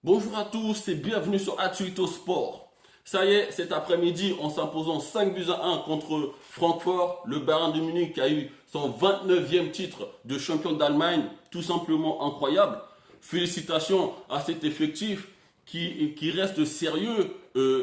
Bonjour à tous et bienvenue sur Atsuito Sport. Ça y est, cet après-midi, en s'imposant 5 buts à 1 contre Francfort, le Bayern de Munich a eu son 29e titre de champion d'Allemagne, tout simplement incroyable. Félicitations à cet effectif qui reste sérieux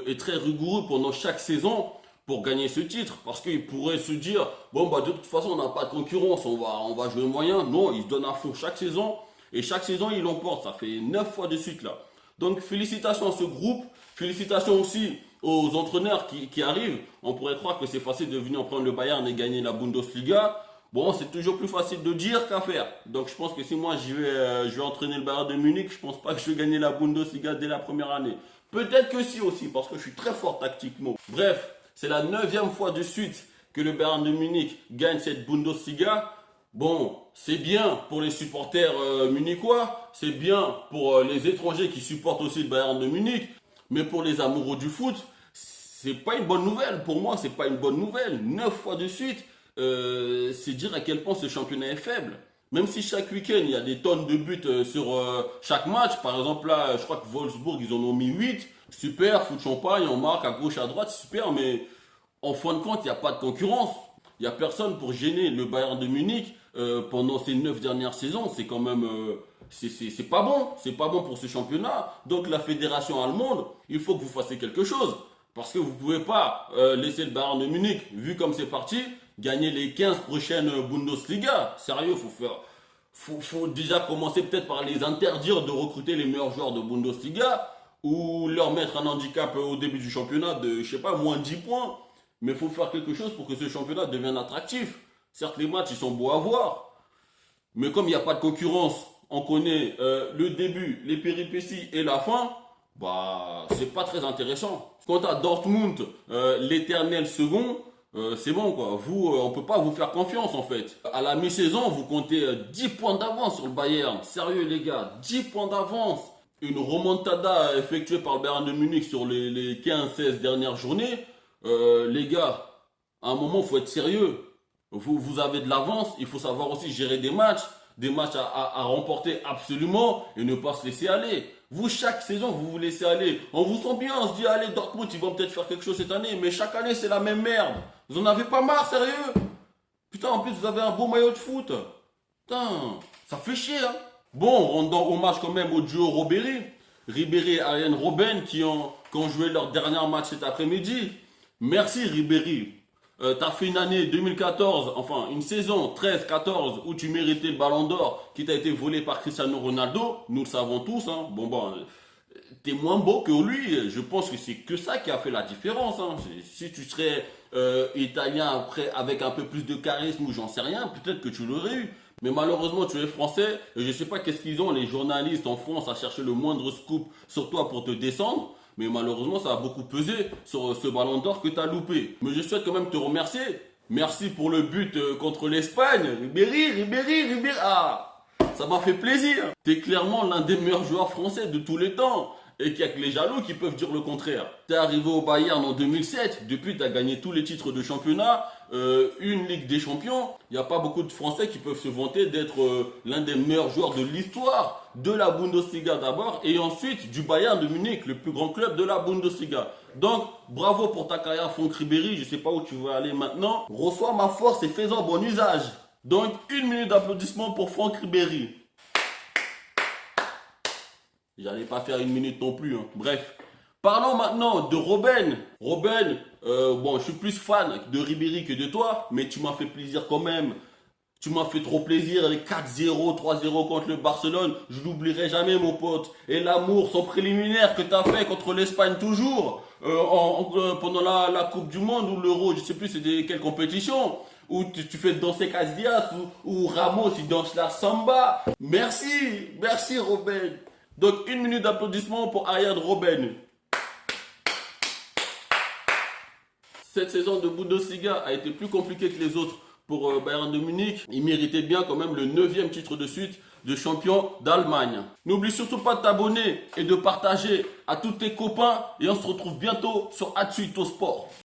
et très rigoureux pendant chaque saison pour gagner ce titre. Parce qu'ils pourraient se dire, bon bah de toute façon on n'a pas de concurrence, on va jouer moyen. Non, ils se donnent à fond chaque saison et chaque saison ils l'emportent. Ça fait 9 fois de suite là. Donc félicitations à ce groupe, félicitations aussi aux entraîneurs qui arrivent. On pourrait croire que c'est facile de venir prendre le Bayern et gagner la Bundesliga. Bon, c'est toujours plus facile de dire qu'à faire. Donc je pense que si moi je vais entraîner le Bayern de Munich, je pense pas que je vais gagner la Bundesliga dès la première année. Peut-être que si aussi, parce que je suis très fort tactiquement. Bref, c'est la 9e fois de suite que le Bayern de Munich gagne cette Bundesliga. Bon, c'est bien pour les supporters munichois, c'est bien pour les étrangers qui supportent aussi le Bayern de Munich, mais pour les amoureux du foot, c'est pas une bonne nouvelle. Pour moi, c'est pas une bonne nouvelle. 9 fois de suite, c'est dire à quel point ce championnat est faible. Même si chaque week-end, il y a des tonnes de buts sur chaque match. Par exemple, là, je crois que Wolfsburg, ils en ont mis 8. Super, foot champagne, on marque à gauche, à droite, super, mais en fin de compte, il n'y a pas de concurrence. Il n'y a personne pour gêner le Bayern de Munich pendant ces 9 dernières saisons. C'est quand même, c'est pas bon. C'est pas bon pour ce championnat. Donc la fédération allemande, il faut que vous fassiez quelque chose. Parce que vous ne pouvez pas laisser le Bayern de Munich, vu comme c'est parti, gagner les 15 prochaines Bundesliga. Sérieux, faut déjà commencer peut-être par les interdire de recruter les meilleurs joueurs de Bundesliga ou leur mettre un handicap au début du championnat de, je sais pas, moins 10 points. Mais il faut faire quelque chose pour que ce championnat devienne attractif. Certes, les matchs, ils sont beaux à voir. Mais comme il n'y a pas de concurrence, on connaît le début, les péripéties et la fin, bah, c'est pas très intéressant. Quant à Dortmund, l'éternel second, c'est bon quoi. Vous, on peut pas vous faire confiance en fait. À la mi-saison, vous comptez 10 points d'avance sur le Bayern. Sérieux les gars, 10 points d'avance. Une remontada effectuée par le Bayern de Munich sur les 15-16 dernières journées. Les gars, à un moment, il faut être sérieux. Vous avez de l'avance, il faut savoir aussi gérer des matchs à remporter absolument et ne pas se laisser aller. Vous, chaque saison, vous vous laissez aller. On vous sent bien, on se dit, allez, Dortmund, ils vont peut-être faire quelque chose cette année, mais chaque année, c'est la même merde. Vous en avez pas marre, sérieux? Putain, en plus, vous avez un beau maillot de foot. Putain, ça fait chier, hein. Bon, on rend hommage quand même au duo Ribéry. Ribéry et Arjen Robben qui ont joué leur dernier match cet après-midi. Merci Ribéry. T'as fait une année 2014, enfin une saison 13-14 où tu méritais le ballon d'or qui t'a été volé par Cristiano Ronaldo. Nous le savons tous. Hein. Bon, t'es moins beau que lui. Je pense que c'est que ça qui a fait la différence. Hein. Si tu serais italien après avec un peu plus de charisme ou j'en sais rien, peut-être que tu l'aurais eu. Mais malheureusement, tu es français et je sais pas qu'est-ce qu'ils ont les journalistes en France à chercher le moindre scoop sur toi pour te descendre. Mais malheureusement, ça a beaucoup pesé sur ce ballon d'or que tu as loupé. Mais je souhaite quand même te remercier. Merci pour le but contre l'Espagne. Ribéry. Ah, ça m'a fait plaisir. Tu es clairement l'un des meilleurs joueurs français de tous les temps. Et qu'il n'y a que les jaloux qui peuvent dire le contraire. Tu es arrivé au Bayern en 2007. Depuis, tu as gagné tous les titres de championnat. Une Ligue des Champions. Il n'y a pas beaucoup de Français qui peuvent se vanter d'être l'un des meilleurs joueurs de l'histoire de la Bundesliga d'abord et ensuite du Bayern de Munich, le plus grand club de la Bundesliga. Donc, bravo pour ta carrière, Franck Ribéry. Je ne sais pas où tu vas aller maintenant. Reçois ma force et fais-en bon usage. Donc, 1 minute d'applaudissement pour Franck Ribéry. J'allais pas faire 1 minute non plus. Hein. Bref. Parlons maintenant de Robben. Robben, bon, je suis plus fan de Ribéry que de toi, mais tu m'as fait plaisir quand même. Tu m'as fait trop plaisir, les 4-0, 3-0 contre le Barcelone, je l'oublierai jamais mon pote. Et l'amour, son préliminaire que tu as fait contre l'Espagne toujours, pendant la Coupe du Monde ou l'Euro, je sais plus c'était quelle compétition, où tu fais danser Casillas, ou Ramos il danse la samba. Merci Robben. Donc 1 minute d'applaudissement pour Arjen Robben. Cette saison de Bundesliga a été plus compliquée que les autres pour Bayern de Munich. Il méritait bien quand même le 9e titre de suite de champion d'Allemagne. N'oublie surtout pas de t'abonner et de partager à tous tes copains. Et on se retrouve bientôt sur Atsuito Sport.